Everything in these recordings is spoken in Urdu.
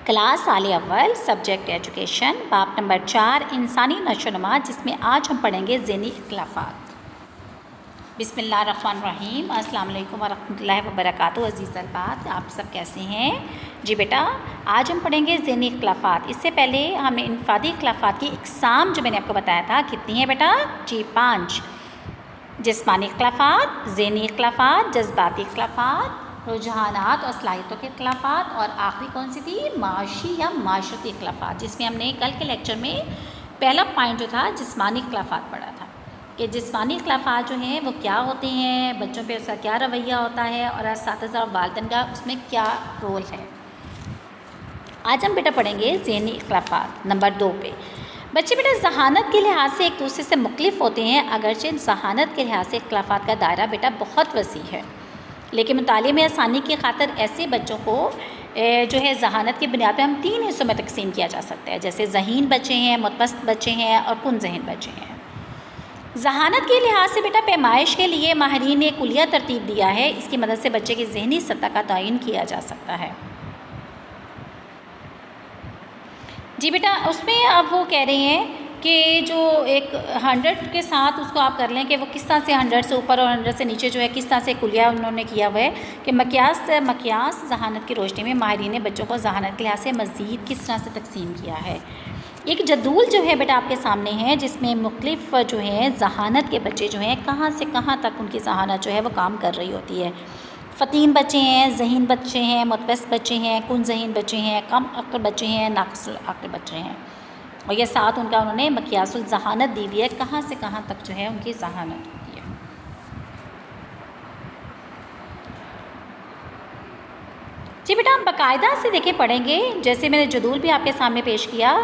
کلاس سال اول سبجیکٹ ایجوکیشن باب نمبر 4 انسانی نشو و نما، جس میں آج ہم پڑھیں گے ذہنی اختلافات۔ بسم اللہ الرحمن الرحیم۔ السلام علیکم ورحمۃ اللہ وبرکاتہ۔ عزیز طلبات، آپ سب کیسے ہیں؟ جی بیٹا، آج ہم پڑھیں گے ذہنی اختلافات۔ اس سے پہلے ہمیں انفرادی اختلافات کی اقسام جو میں نے آپ کو بتایا تھا کتنی ہیں بیٹا؟ جی 5۔ جسمانی اختلافات، ذہنی اختلافات، جذباتی اختلافات، رجحانات اور صلاحیتوں کے اختلافات، اور آخری کون سی تھی؟ معاشی یا معاشرتی اختلافات، جس میں ہم نے کل کے لیکچر میں پہلا پوائنٹ جو تھا جسمانی اختلافات پڑھا تھا کہ جسمانی اختلافات جو ہیں وہ کیا ہوتے ہیں، بچوں پہ اس کا کیا رویہ ہوتا ہے، اور اساتذہ اور والدین کا اس میں کیا رول ہے۔ آج ہم بیٹا پڑھیں گے ذہنی اختلافات نمبر 2 پہ۔ بچے بیٹا ذہانت کے لحاظ سے ایک دوسرے سے مختلف ہوتے ہیں، اگرچہ ذہانت کے لحاظ سے اختلافات کا دائرہ بیٹا بہت وسیع ہے، لیکن مطالعے میں آسانی کی خاطر ایسے بچوں کو جو ہے ذہانت کی بنیاد پہ ہم 3 حصوں میں تقسیم کیا جا سکتا ہے، جیسے ذہین بچے ہیں، متوسط بچے ہیں اور کن ذہن بچے ہیں۔ ذہانت کے لحاظ سے بیٹا پیمائش کے لیے ماہرین نے کلیہ ترتیب دیا ہے، اس کی مدد سے بچے کی ذہنی سطح کا تعین کیا جا سکتا ہے۔ جی بیٹا، اس میں اب وہ کہہ رہے ہیں کہ جو ایک 100 کے ساتھ اس کو آپ کر لیں کہ وہ کس طرح سے 100 سے اوپر اور 100 سے نیچے جو ہے کس طرح سے کلیہ انہوں نے کیا ہوا ہے کہ مقیاس ذہانت کی روشنی میں ماہرین نے بچوں کو ذہانت کے لحاظ سے مزید کس طرح سے تقسیم کیا ہے۔ ایک جدول جو ہے بیٹا آپ کے سامنے ہے، جس میں مختلف جو ہیں ذہانت کے بچے جو ہیں کہاں سے کہاں تک ان کی ذہانت جو ہے وہ کام کر رہی ہوتی ہے۔ فطین بچے ہیں، ذہین بچے ہیں، متوسط بچے ہیں، کن ذہین بچے ہیں، کم عقل بچے ہیں، ناقص العقل بچے ہیں، اور یہ ساتھ ان کا انہوں نے مقیاس الذہانت دی ہوئی ہے، کہاں سے کہاں تک جو ہے ان کی ذہانت ہوتی ہے۔ جی بیٹا، ہم باقاعدہ سے دیکھیں پڑھیں گے، جیسے میں نے جدول بھی آپ کے سامنے پیش کیا۔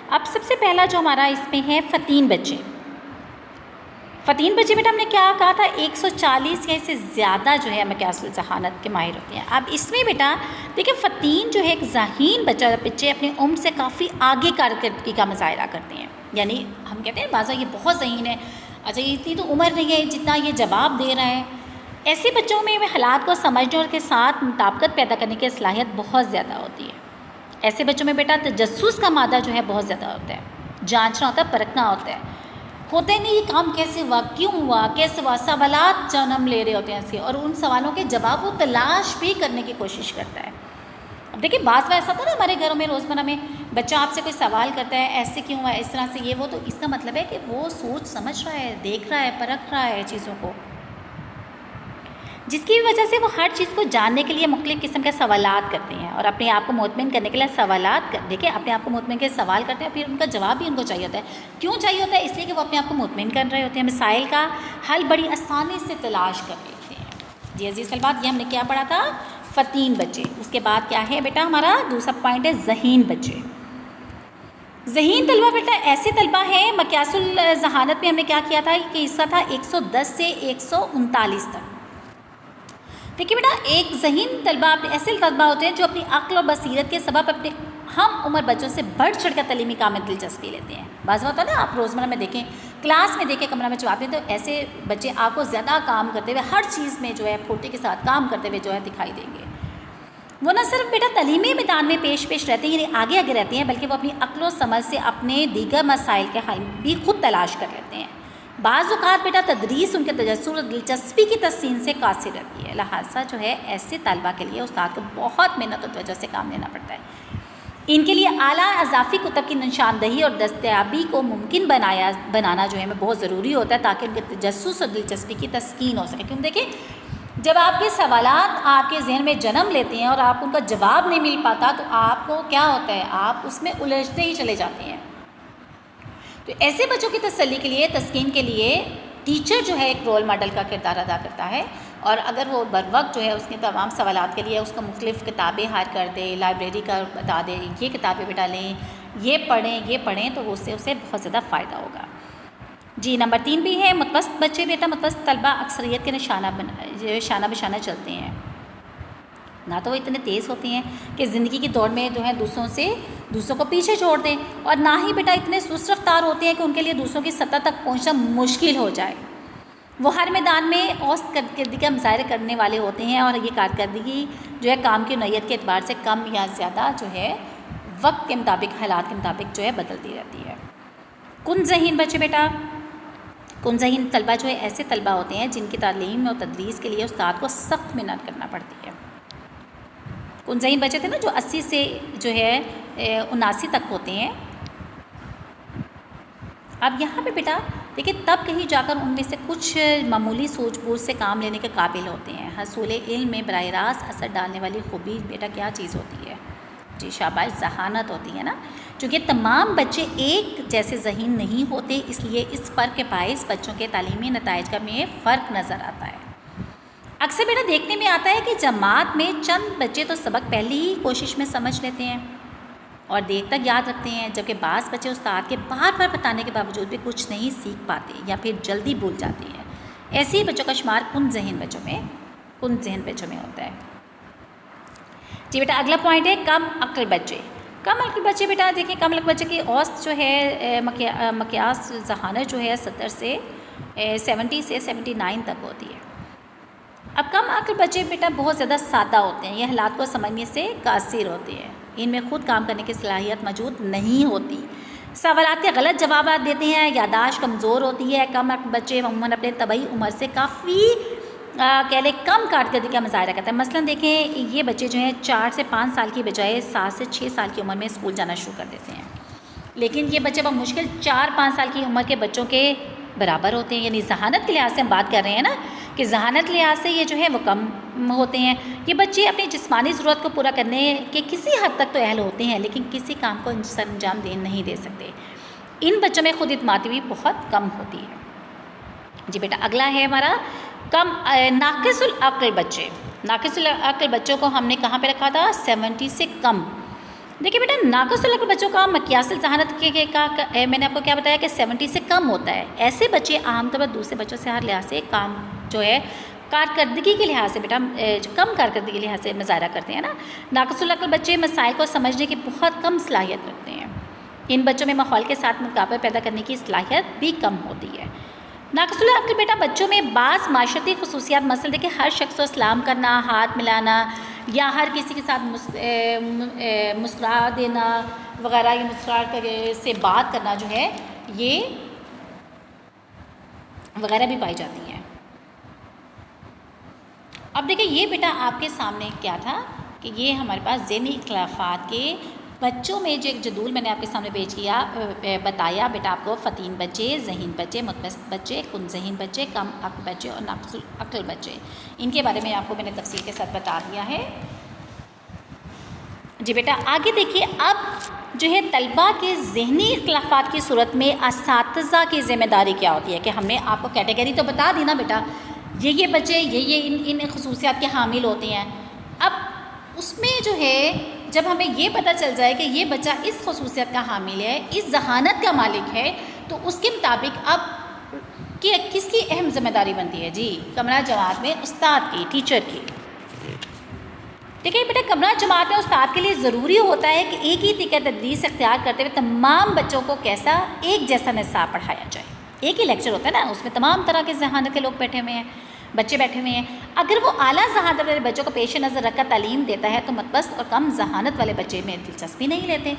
اب سب سے پہلا جو ہمارا اس میں ہے فطین بچے۔ فطین بچے بیٹا ہم نے کیا کہا تھا؟ 140 یا اس سے زیادہ جو ہے مقیاس الذہانت کے ماہر ہوتے ہیں۔ اب اس میں بیٹا دیکھیں فطین جو ہے ایک ذہین بچے اپنے عمر سے کافی آگے کارکردگی کا مظاہرہ کرتے ہیں، یعنی ہم کہتے ہیں بعض یہ بہت ذہین ہے، اچھا اتنی تو عمر نہیں ہے جتنا یہ جواب دے رہا ہے۔ ایسے بچوں میں حالات کو سمجھنے اور کے ساتھ مطابقت پیدا کرنے کی صلاحیت بہت زیادہ ہوتی ہے۔ ایسے بچوں میں بیٹا تجسس کا مادہ جو ہے بہت زیادہ ہوتا ہے، جانچنا ہوتا ہے، پرکھنا ہوتا ہے، ہوتے نہیں یہ کام کیسے ہوا، کیوں ہوا، کیسے ہوا، سوالات جنم لے رہے ہوتے ہیں ایسے، اور ان سوالوں کے جواب وہ تلاش بھی کرنے کی کوشش کرتا ہے۔ اب دیکھیں بعض ایسا ہوتا ہے نا ہمارے گھروں میں روزمرہ میں بچہ آپ سے کوئی سوال کرتا ہے ایسے کیوں ہوا، اس طرح سے یہ وہ، تو اس کا مطلب ہے کہ وہ سوچ سمجھ رہا ہے، دیکھ رہا ہے، پرکھ رہا ہے چیزوں کو، جس کی وجہ سے وہ ہر چیز کو جاننے کے لیے مختلف قسم کے سوالات کرتے ہیں، اور اپنے آپ کو مطمئن کرنے کے لیے سوالات دیکھیں اپنے آپ کو مطمئن کے سوال کرتے ہیں، پھر ان کا جواب بھی ان کو چاہیے ہوتا ہے۔ کیوں چاہیے ہوتا ہے؟ اس لیے کہ وہ اپنے آپ کو مطمئن کر رہے ہوتے ہیں، مسائل کا حل بڑی آسانی سے تلاش کر لیتے ہیں۔ جی عزیز طلبات، یہ ہم نے کیا پڑھا تھا؟ فطین بچے۔ اس کے بعد کیا ہے بیٹا ہمارا دوسرا پوائنٹ ہے ذہین بچے۔ ذہین طلبہ بیٹا ایسے طلبہ ہیں، مقیاس الذہانت میں ہم نے کیا کیا تھا کہ حصہ تھا 110 سے 139 تک۔ دیکھیے بیٹا ایک ذہین طلبہ ایسے طلبہ ہوتے ہیں جو اپنی عقل اور بصیرت کے سبب اپنے ہم عمر بچوں سے بڑھ چڑھ کر تعلیمی کام میں دلچسپی لیتے ہیں۔ بعض ہوتا ہے نا، آپ روزمرہ میں دیکھیں، کلاس میں دیکھیں، کمرہ میں جب آتے ہیں تو ایسے بچے آپ کو زیادہ کام کرتے ہوئے ہر چیز میں جو ہے پھرتی کے ساتھ کام کرتے ہوئے جو ہے دکھائی دیں گے۔ وہ نہ صرف بیٹا تعلیمی میدان میں پیش رہتے ہیں، یعنی آگے آگے رہتے ہیں، بلکہ وہ اپنی عقل و سمجھ سے اپنے دیگر مسائل کے حل بھی خود تلاش کر لیتے ہیں۔ بعض اوقات بیٹا تدریس ان کے تجسس اور دلچسپی کی تحسین سے قاصر رہتی ہے، لہٰذا جو ہے ایسے طالبہ کے لیے استاد کو بہت محنت و توجہ سے کام لینا پڑتا ہے۔ ان کے لیے اعلیٰ اضافی کتب کی نشاندہی اور دستیابی کو ممکن بنانا جو ہے بہت ضروری ہوتا ہے، تاکہ ان کے تجسس اور دلچسپی کی تسکین ہو سکے۔ کیوں دیکھیں جب آپ کے سوالات آپ کے ذہن میں جنم لیتے ہیں اور آپ ان کا جواب نہیں مل پاتا تو آپ کو کیا ہوتا ہے، آپ اس میں الجھتے ہی چلے جاتے ہیں۔ تو ایسے بچوں کی تسلی کے لیے، تسکین کے لیے ٹیچر جو ہے ایک رول ماڈل کا کردار ادا کرتا ہے، اور اگر وہ بر وقت جو ہے اس کے تمام سوالات کے لیے اس کو مختلف کتابیں ہائر کر دے، لائبریری کا بتا دے، یہ کتابیں بیٹا لیں، یہ پڑھیں تو اس سے اسے بہت زیادہ فائدہ ہوگا۔ جی نمبر 3 بھی ہے متوسط بچے بیٹا۔ متوسط طلبہ اکثریت کے شانہ بشانہ چلتے ہیں، نہ تو وہ اتنے تیز ہوتے ہیں کہ زندگی کی دوڑ میں جو ہے دوسروں کو پیچھے چھوڑ دیں، اور نہ ہی بیٹا اتنے سست رفتار ہوتے ہیں کہ ان کے لیے دوسروں کی سطح تک پہنچنا مشکل ہو جائے۔ وہ ہر میدان میں اوسط کارکردگی کا مظاہرہ کرنے والے ہوتے ہیں، اور یہ کارکردگی جو ہے کام کی نوعیت کے اعتبار سے کم یا زیادہ جو ہے وقت کے مطابق، حالات کے مطابق جو ہے بدلتی رہتی ہے۔ کن ذہین بچے بیٹا، کن ذہین طلبہ جو ہے ایسے طلبہ ہوتے ہیں جن کی تعلیم اور تدریس کے لیے استاد کو سخت محنت کرنا پڑتی ہے۔ کن ذہین بچے تھے نا جو 80 سے جو ہے 79 تک ہوتے ہیں۔ اب یہاں پہ بیٹا دیکھیں تب کہیں جا کر ان میں سے کچھ معمولی سوچ بوجھ سے کام لینے کے قابل ہوتے ہیں۔ حصول علم میں براہ راست اثر ڈالنے والی خوبی بیٹا کیا چیز ہوتی ہے؟ جی شاباش، ذہانت ہوتی ہے نا۔ چونکہ تمام بچے ایک جیسے ذہین نہیں ہوتے، اس لیے اس فرق کے باعث بچوں کے تعلیمی نتائج کا میں فرق نظر آتا ہے۔ اکثر بیٹا دیکھنے میں آتا ہے کہ جماعت میں چند بچے تو سبق پہلی ہی کوشش میں سمجھ لیتے ہیں اور دیر تک یاد رکھتے ہیں، جبکہ بعض بچے استاد کے بار بار بتانے کے باوجود بھی کچھ نہیں سیکھ پاتے یا پھر جلدی بھول جاتے ہیں۔ ایسے ہی بچوں کا شمار کن ذہن بچوں میں ہوتا ہے۔ جی بیٹا اگلا پوائنٹ ہے کم عقل بچے۔ کم عقل بچے بیٹا دیکھیں، کم عقل بچے کی اوسط جو ہے مقیاس ذہانت جو ہے 70 سے 70 سے 79 تک ہوتی ہے۔ اب کم عقل بچے بیٹا بہت زیادہ سادہ ہوتے ہیں، یہ حالات کو سمجھنے سے قاصر ہوتے ہیں، ان میں خود کام کرنے کی صلاحیت موجود نہیں ہوتی، سوالات کے غلط جوابات دیتے ہیں، یادداشت کمزور ہوتی ہے۔ کم عقل بچے عموماً اپنے طبعی عمر سے کافی کہہ لیں کم کارکردگی کا مظاہرہ کرتا ہے۔ مثلاً دیکھیں یہ بچے جو ہیں 4 سے 5 سال کی بجائے 7 سے 6 سال کی عمر میں اسکول جانا شروع کر دیتے ہیں، لیکن یہ بچے بمشکل 4-5 سال کی عمر کے بچوں کے برابر ہوتے ہیں، یعنی ذہانت کے لحاظ سے ہم بات کر رہے ہیں نا کہ ذہانت کے لحاظ سے یہ جو ہے وہ کم ہوتے ہیں۔ یہ بچے اپنی جسمانی ضرورت کو پورا کرنے کے کسی حد تک تو اہل ہوتے ہیں، لیکن کسی کام کو سر انجام نہیں دے سکتے۔ ان بچوں میں خود اعتمادی بھی بہت کم ہوتی ہے۔ جی بیٹا اگلا ہے ہمارا ناقص العقل بچے۔ ناقص العقل بچوں کو ہم نے کہاں پہ رکھا تھا؟ 70 سے کم۔ دیکھیں بیٹا ناقص العقل بچوں کا مقیاس ذہانت میں نے آپ کو کیا بتایا کہ 70 سے کم ہوتا ہے۔ ایسے بچے عام طور پر دوسرے بچوں سے ہر لحاظ سے کام جو ہے کارکردگی کے لحاظ سے بیٹا کم کارکردگی کے لحاظ سے مظاہرہ کرتے ہیں نا۔ ناقص العقل بچے مسائل کو سمجھنے کی بہت کم صلاحیت رکھتے ہیں۔ ان بچوں میں ماحول کے ساتھ مقابلہ پیدا کرنے کی صلاحیت بھی کم ہوتی ہے۔ ناقص العقل بیٹا بچوں میں بعض معاشرتی خصوصیات، مثلا دیکھیں ہر شخص کو سلام کرنا، ہاتھ ملانا یا ہر کسی کے ساتھ مسکرا دینا وغیرہ، یا مسکراہٹ سے بات کرنا جو ہے یہ وغیرہ بھی پائی جاتی ہیں۔ اب دیکھیں یہ بیٹا آپ کے سامنے کیا تھا کہ یہ ہمارے پاس ذہنی اختلافات کے بچوں میں جو ایک جدول میں نے آپ کے سامنے پیش کیا بتایا بیٹا آپ کو فتین بچے، ذہین بچے، متوسط بچے، کن ذہین بچے، کم عقل بچے اور ناقص العقل بچے، ان کے بارے میں آپ کو میں نے تفصیل کے ساتھ بتا دیا ہے۔ جی بیٹا آگے دیکھیے اب جو ہے طلباء کے ذہنی اختلافات کی صورت میں اساتذہ کی ذمہ داری کیا ہوتی ہے کہ ہم نے آپ کو کیٹیگری تو بتا دی نا بیٹا، یہ بچے ان خصوصیات کے حامل ہوتے ہیں۔ اب اس میں جو ہے جب ہمیں یہ پتہ چل جائے کہ یہ بچہ اس خصوصیت کا حامل ہے، اس ذہانت کا مالک ہے، تو اس کے مطابق اب کس کی اہم ذمہ داری بنتی ہے؟ جی کمرہ جماعت میں استاد کی، ٹیچر کی۔ دیکھیں بیٹا کمرہ جماعت میں استاد کے لیے ضروری ہوتا ہے کہ ایک ہی طریقہ تدریس اختیار کرتے ہوئے تمام بچوں کو کیسا ایک جیسا نصاب پڑھایا جائے۔ ایک ہی لیکچر ہوتا ہے نا، اس میں تمام طرح کے ذہانت کے لوگ بچے بیٹھے ہوئے ہیں۔ اگر وہ اعلیٰ ذہانت والے بچوں کو پیش نظر رکھ کر تعلیم دیتا ہے تو متوسط اور کم ذہانت والے بچے میں دلچسپی نہیں لیتے۔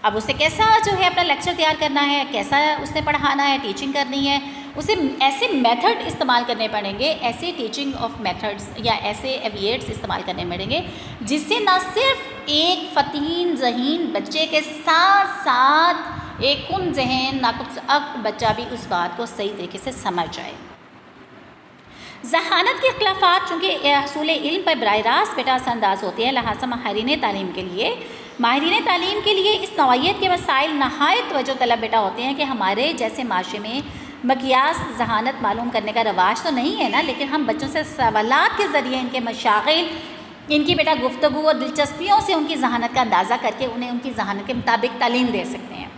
اب اسے کیسا جو ہے اپنا لیکچر تیار کرنا ہے، کیسا اس نے پڑھانا ہے، ٹیچنگ کرنی ہے، اسے ایسے میتھڈ استعمال کرنے پڑیں گے، ایسے ٹیچنگ آف میتھڈز یا ایسے ایویٹس استعمال کرنے پڑیں گے جس سے نہ صرف ایک فتین ذہین بچے کے ساتھ ساتھ ایک کن ذہن ناقص عقل بچہ بھی اس بات کو صحیح طریقے سے سمجھ جائے۔ ذہانت کے اختلافات چونکہ حصول علم پر براہ راست بیٹا اثر انداز ہوتے ہیں، لہٰذا ماہرین تعلیم کے لیے اس نوعیت کے مسائل نہایت توجہ طلب بیٹا ہوتے ہیں کہ ہمارے جیسے معاشرے میں مقیاس ذہانت معلوم کرنے کا رواج تو نہیں ہے نا، لیکن ہم بچوں سے سوالات کے ذریعے ان کے مشاغل، ان کی بیٹا گفتگو اور دلچسپیوں سے ان کی ذہانت کا اندازہ کر کے انہیں ان کی ذہانت کے مطابق تعلیم دے سکتے ہیں۔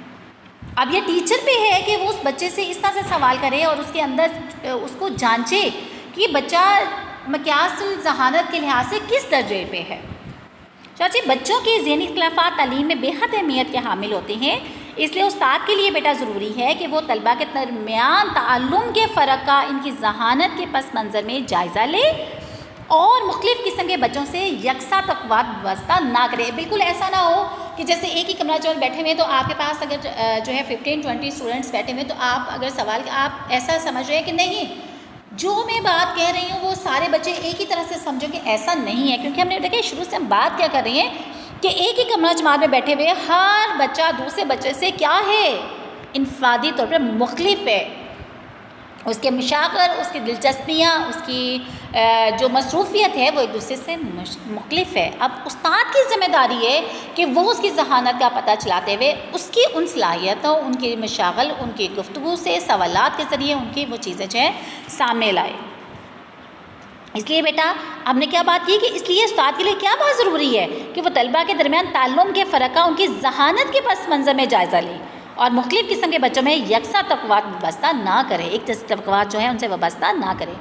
اب یہ ٹیچر پہ ہے کہ وہ اس بچے سے اس طرح سے سوال کرے اور اس کے اندر اس کو جانچے کہ یہ بچہ مقیاس ذہانت کے لحاظ سے کس درجے پہ ہے۔ چاچی بچوں کے ذہنی اختلافات تعلیم میں بے حد اہمیت کے حامل ہوتے ہیں، اس لیے استاد کے لیے بیٹا ضروری ہے کہ وہ طلباء کے درمیان تعلم کے فرق کا ان کی ذہانت کے پس منظر میں جائزہ لے اور مختلف قسم کے بچوں سے یکساں توقعات وابستہ نہ کرے۔ بالکل ایسا نہ ہو کہ جیسے ایک ہی کمرہ جو بیٹھے ہوئے ہیں تو آپ کے پاس اگر جو ہے 15-20 اسٹوڈنٹس بیٹھے ہوئے ہیں تو آپ اگر سوال آپ ایسا سمجھ رہے ہیں کہ نہیں جو میں بات کہہ رہی ہوں وہ سارے بچے ایک ہی طرح سے سمجھو کہ ایسا نہیں ہے، کیونکہ ہم نے دیکھا شروع سے ہم بات کیا کر رہے ہیں کہ ایک ہی کمرہ جماعت میں بیٹھے ہوئے ہر بچہ دوسرے بچے سے کیا ہے، انفرادی طور پر مختلف ہے، اس کے مشاغل، اس کی دلچسپیاں، اس کی جو مصروفیت ہے وہ ایک دوسرے سے مختلف ہے۔ اب استاد کی ذمہ داری ہے کہ وہ اس کی ذہانت کا پتہ چلاتے ہوئے اس کی ان صلاحیتوں، ان کی مشاغل، ان کی گفتگو سے، سوالات کے ذریعے ان کی وہ چیزیں جو ہے سامنے لائے۔ اس لیے بیٹا ہم نے کیا بات کی کہ اس لیے استاد کے لیے کیا بہت ضروری ہے کہ وہ طلباء کے درمیان تعلم کے فرق کا ان کی ذہانت کے پس منظر میں جائزہ لیں اور مختلف قسم کے بچوں میں یکساں توقعات وابستہ نہ کریں، ایک توقعات جو ہیں ان سے وابستہ نہ کریں،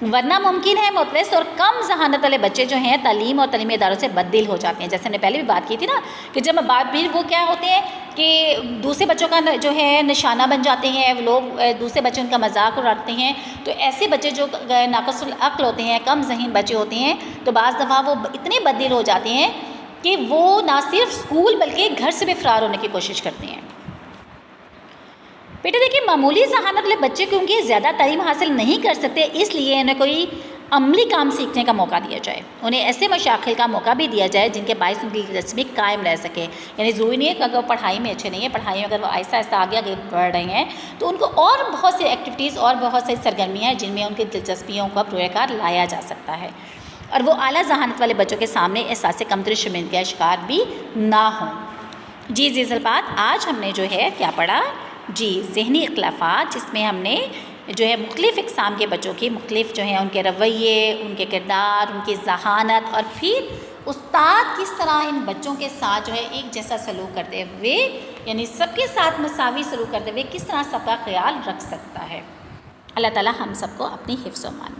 ورنہ ممکن ہے متوسط اور کم ذہانت والے بچے جو ہیں تعلیم اور تعلیمی اداروں سے بددل ہو جاتے ہیں، جیسے ہم نے پہلے بھی بات کی تھی نا کہ جب بات بھی وہ کیا ہوتے ہیں کہ دوسرے بچوں کا جو ہے نشانہ بن جاتے ہیں، لوگ دوسرے بچے ان کا مذاق اڑاتے ہیں، تو ایسے بچے جو ناقص العقل ہوتے ہیں، کم ذہین بچے ہوتے ہیں، تو بعض دفعہ وہ اتنے بددل ہو جاتے ہیں کہ وہ نہ صرف اسکول بلکہ گھر سے بھی فرار ہونے کی کوشش کرتے ہیں۔ بیٹا دیکھیے معمولی ذہانت والے بچے کیونکہ زیادہ تعلیم حاصل نہیں کر سکتے، اس لیے انہیں کوئی عملی کام سیکھنے کا موقع دیا جائے، انہیں ایسے مشاغل کا موقع بھی دیا جائے جن کے باعث ان کی دلچسپی قائم رہ سکے، یعنی ضروری نہیں ہے کہ اگر وہ پڑھائی میں اچھے نہیں ہیں، پڑھائی میں اگر وہ آہستہ آہستہ آگے بڑھ رہے ہیں تو ان کو اور بہت سی ایکٹیویٹیز اور بہت سی سرگرمیاں ہیں جن میں ان کی دلچسپیوں کو بروئے کار لایا جا سکتا ہے اور وہ اعلیٰ ذہانت والے بچوں کے سامنے احساس کمتری شرمندگی کا شکار بھی نہ ہوں۔ جی زیزل بات آج ہم نے جو ہے کیا پڑھا؟ جی ذہنی اختلافات، جس میں ہم نے جو ہے مختلف اقسام کے بچوں کی مختلف جو ہیں ان کے رویے، ان کے کردار، ان کی ذہانت، اور پھر استاد کس طرح ان بچوں کے ساتھ جو ہے ایک جیسا سلوک کرتے ہوئے، یعنی سب کے ساتھ مساوی سلوک کرتے ہوئے کس طرح سب کا خیال رکھ سکتا ہے۔ اللہ تعالی ہم سب کو اپنی حفظ و امان